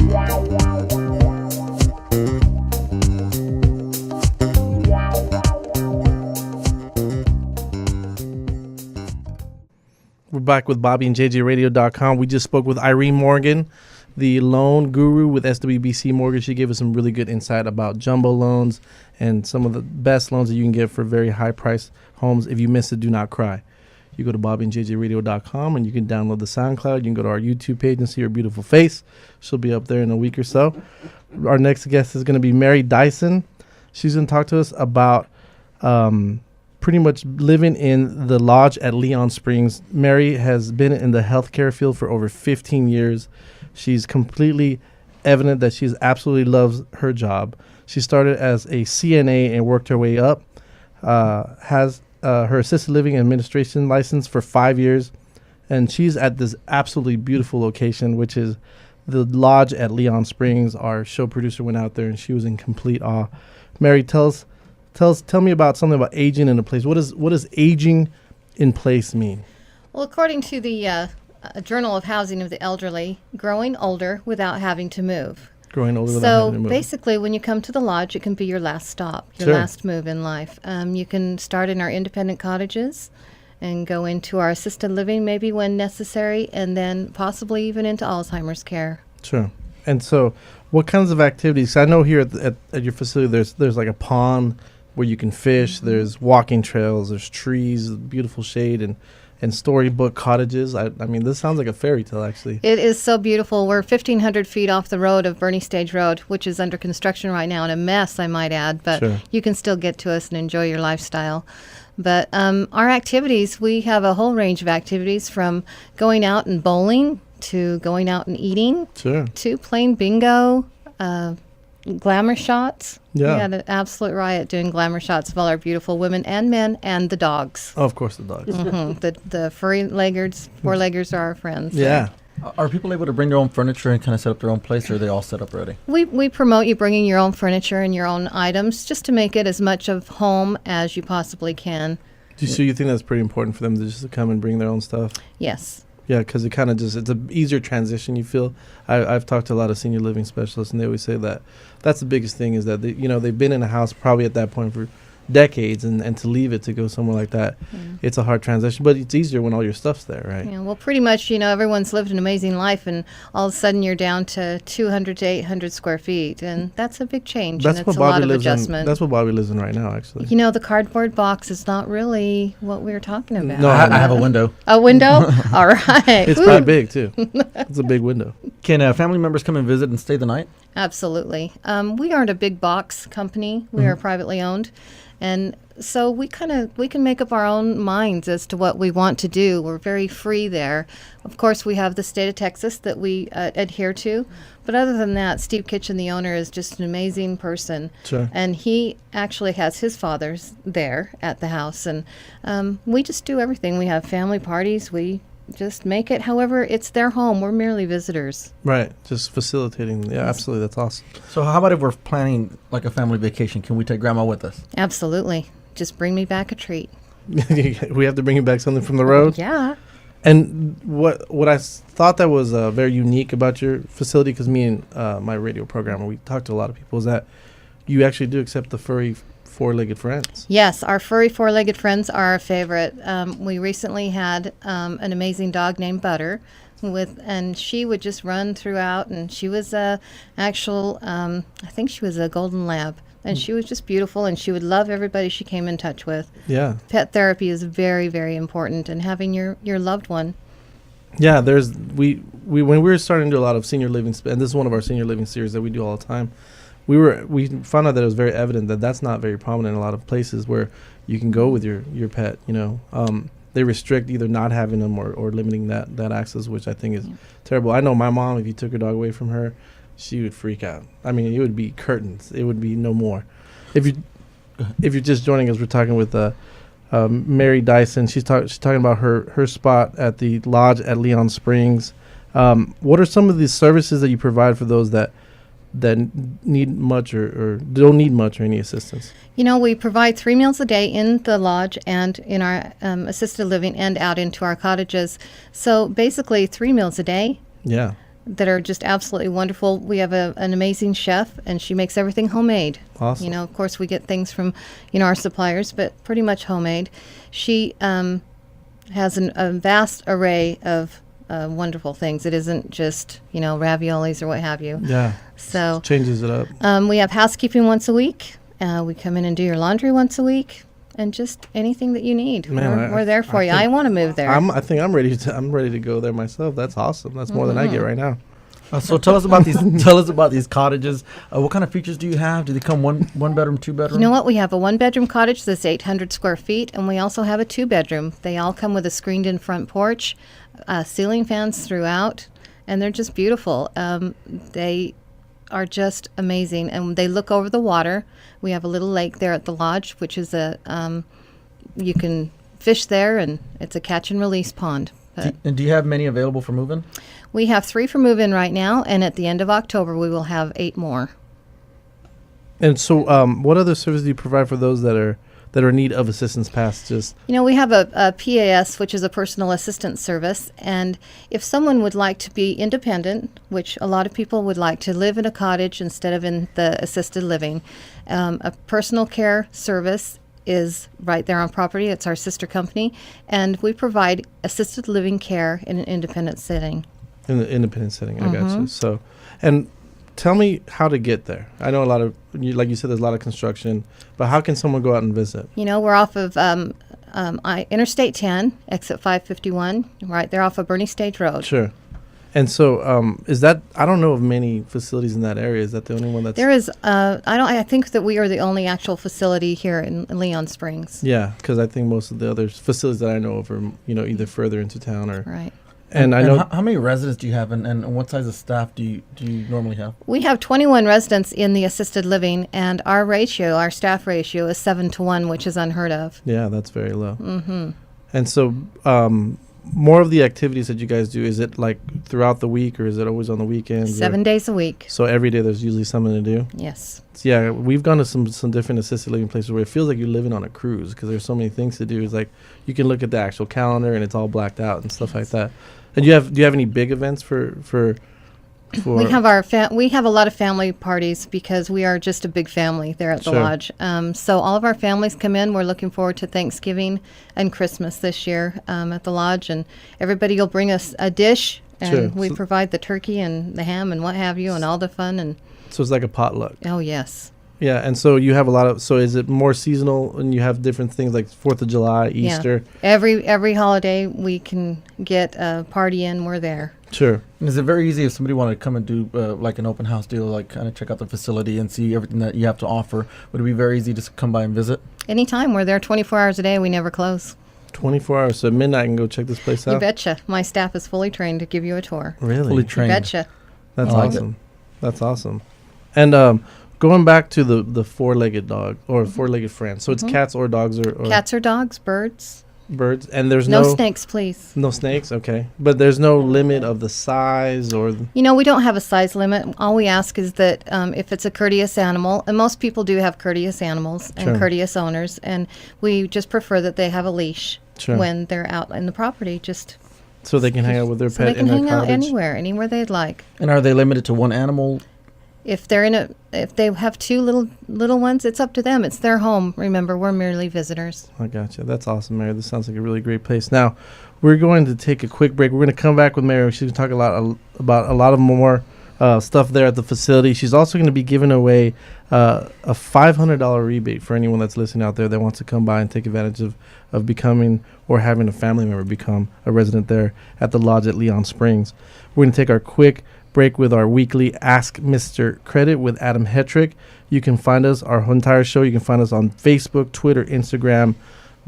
We're back with Bobby and JJRadio.com. We just spoke with Irene Morgan, the loan guru with SWBC Mortgage. She gave us some really good insight about jumbo loans and some of the best loans that you can get for very high price homes. If you miss it, do not cry. You go to BobbyandJJRadio.com and you can download the SoundCloud. You can go to our YouTube page and see her beautiful face. She'll be up there in a week or so. Our next guest is going to be Mary Dyson. She's going to talk to us about pretty much living in the lodge at Leon Springs. Mary has been in the healthcare field for over 15 years. She's completely evident that she absolutely loves her job. She started as a CNA and worked her way up. Has her assisted living administration license for 5 years. And she's at this absolutely beautiful location, which is the lodge at Leon Springs. Our show producer went out there and she was in complete awe. Mary, tell me about something about aging in a place. What does aging in place mean? Well, according to the Journal of Housing of the Elderly, growing older without having to move. Growing older without having to move. So basically, when you come to the lodge, it can be your last stop, your Sure. last move in life. You can start in our independent cottages and go into our assisted living maybe when necessary, and then possibly even into Alzheimer's care. Sure. And so what kinds of activities? I know here at your facility there's like a pond where you can fish. There's walking trails. There's trees, beautiful shade, and storybook cottages. I mean, this sounds like a fairy tale, actually. It is so beautiful. We're 1,500 feet off the road of Bernie Stage Road, which is under construction right now, and a mess, I might add. But Sure. you can still get to us and enjoy your lifestyle. But our activities, we have a whole range of activities, from going out and bowling to going out and eating Sure. to playing bingo, glamour shots. Yeah. We had an absolute riot doing glamour shots of all our beautiful women and men and the dogs. Oh, of course, the dogs. The furry-leggers, four-leggers are our friends. Yeah. Are people able to bring their own furniture and kind of set up their own place, or are they all set up already? We promote you bringing your own furniture and your own items just to make it as much of home as you possibly can. So you think that's pretty important for them to just come and bring their own stuff? Yes. Yeah, because it kind of it's an easier transition, you feel. I've talked to a lot of senior living specialists, and they always say that that's the biggest thing is that, they've been in a house probably at that point for decades, and to leave it to go somewhere like that, it's a hard transition. But it's easier when all your stuff's there, right? Yeah, well, pretty much, everyone's lived an amazing life, and all of a sudden you're down to 200 to 800 square feet, and that's a big change, and it's a lot of adjustment. That's what Bobby lives in right now, actually. The cardboard box is not really what we were talking about. No, I have a window. A window? All right. It's pretty big, too. It's a big window. Can family members come and visit and stay the night? Absolutely. We aren't a big box company. We are privately owned. And so we can make up our own minds as to what we want to do. We're very free there. Of course, we have the state of Texas that we adhere to. But other than that, Steve Kitchen, the owner, is just an amazing person. Sure. And he actually has his fathers there at the house. And we just do everything. We have family parties. We just make it however it's their home. We're merely visitors. Right. Just facilitating. Yeah, absolutely. That's awesome. So how about if we're planning like a family vacation? Can we take grandma with us? Absolutely. Just bring me back a treat. We have to bring you back something from the road? Yeah. And what I thought that was very unique about your facility, because me and my radio programmer, we talked to a lot of people, is that you actually do accept the furry four-legged friends. Yes, our furry four-legged friends are our favorite. We recently had an amazing dog named Butter, and she would just run throughout, and she was I think she was a golden lab, and she was just beautiful, and she would love everybody she came in touch with. Yeah. Pet therapy is very, very important, and having your loved one. Yeah, we when we were starting to do a lot of senior living, and this is one of our senior living series that we do all the time, we found out that it was very evident that that's not very prominent in a lot of places where you can go with your pet. They restrict either not having them or limiting that access, which I think is terrible. I know my mom, if you took her dog away from her, she would freak out. I mean, it would be curtains. It would be no more. If you're just joining us, we're talking with Mary Dyson. She's talking about her spot at the lodge at Leon Springs. What are some of the services that you provide for those that need much or don't need much or any assistance? We provide 3 meals a day in the lodge and in our assisted living and out into our cottages. So basically 3 meals a day. Yeah. that are just absolutely wonderful. We have an amazing chef, and she makes everything homemade. Awesome. You know, of course, we get things from, our suppliers, but pretty much homemade. She has a vast array of wonderful things. It isn't just, raviolis or what have you. Yeah. So changes it up. we have housekeeping once a week. We come in and do your laundry once a week. And just anything that you need, Man, we're there for you. I want to move there. I think I'm ready to go there myself. That's awesome. That's more than I get right now. So tell us about these. Tell us about these cottages. What kind of features do you have? Do they come one bedroom, 2 bedroom? You know what? We have a 1-bedroom cottage that's 800 square feet, and we also have a 2-bedroom. They all come with a screened-in front porch, ceiling fans throughout, and they're just beautiful. They are just amazing, and they look over the water. We have a little lake there at the lodge, which is you can fish there, and it's a catch and release pond. And do you have many available for move-in? We have 3 for move-in right now, and at the end of October, we will have 8 more. And so, what other services do you provide for those that are in need of assistance past just? We have a PAS, which is a personal assistance service, and if someone would like to be independent, which a lot of people would like to live in a cottage instead of in the assisted living, a personal care service is right there on property. It's our sister company, and we provide assisted living care in an independent setting. In the independent setting, I got you. So, and tell me how to get there. I know like you said, there's a lot of construction, but how can someone go out and visit? We're off of Interstate 10, exit 551, right there off of Bernie Stage Road. Sure. And so, is that, I don't know of many facilities in that area. Is that the only one that's? There is, I think that we are the only actual facility here in Leon Springs. Yeah, because I think most of the other facilities that I know of are, either further into town or. Right. And I know. How many residents do you have, and what size of staff do you normally have? We have 21 residents in the assisted living, and our staff ratio is 7-to-1, which is unheard of. Yeah, that's very low. Mm-hmm. And so, more of the activities that you guys do, is it like throughout the week, or is it always on the weekends? 7 days a week. So every day there's usually something to do? Yes. So yeah, we've gone to some different assisted living places where it feels like you're living on a cruise, because there's so many things to do. It's like you can look at the actual calendar and it's all blacked out and stuff like that. And do you have any big events for we have we have a lot of family parties because we are just a big family there at the lodge. So all of our families come in. We're looking forward to Thanksgiving and Christmas this year at the lodge, and everybody will bring us a dish, and we provide the turkey and the ham and what have you, and all the fun. And so it's like a potluck. Oh yes. Yeah, and so you have a lot of. So is it more seasonal, and you have different things like 4th of July, Easter? Yeah. Every holiday we can get a party in. We're there. Sure. And is it very easy if somebody wanted to come and do like an open house deal, like kind of check out the facility and see everything that you have to offer? Would it be very easy to come by and visit? Anytime. We're there 24 hours a day. We never close. 24 hours. So at midnight I can go check this place out? You betcha. My staff is fully trained to give you a tour. Really? Fully trained. You betcha. That's awesome. That's awesome. And going back to the 4-legged dog or 4-legged friend. So it's cats or dogs or cats or dogs, birds. Birds, and there's no snakes, please. No snakes, okay. But there's no limit of the size or. We don't have a size limit. All we ask is that if it's a courteous animal, and most people do have courteous animals and courteous owners, and we just prefer that they have a leash when they're out in the property, just. So they can hang out with their pet in their cottage. They can hang out anywhere they'd like. And are they limited to one animal? If they have 2 little ones, it's up to them. It's their home. Remember, we're merely visitors. I gotcha. That's awesome, Mary. This sounds like a really great place. Now, we're going to take a quick break. We're going to come back with Mary. She's going to talk about a lot of more stuff there at the facility. She's also going to be giving away a $500 rebate for anyone that's listening out there that wants to come by and take advantage of becoming or having a family member become a resident there at the lodge at Leon Springs. We're going to take our quick break with our weekly Ask Mr. Credit with Adam Hetrick. You can find us, our entire show, you can find us on Facebook, Twitter, Instagram,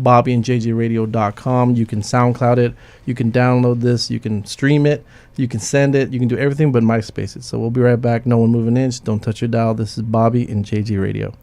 BobbyandJJRadio.com. You can SoundCloud it. You can download this. You can stream it. You can send it. You can do everything but MySpace it. So we'll be right back. No one move an inch. Don't touch your dial. This is Bobby and JJ Radio.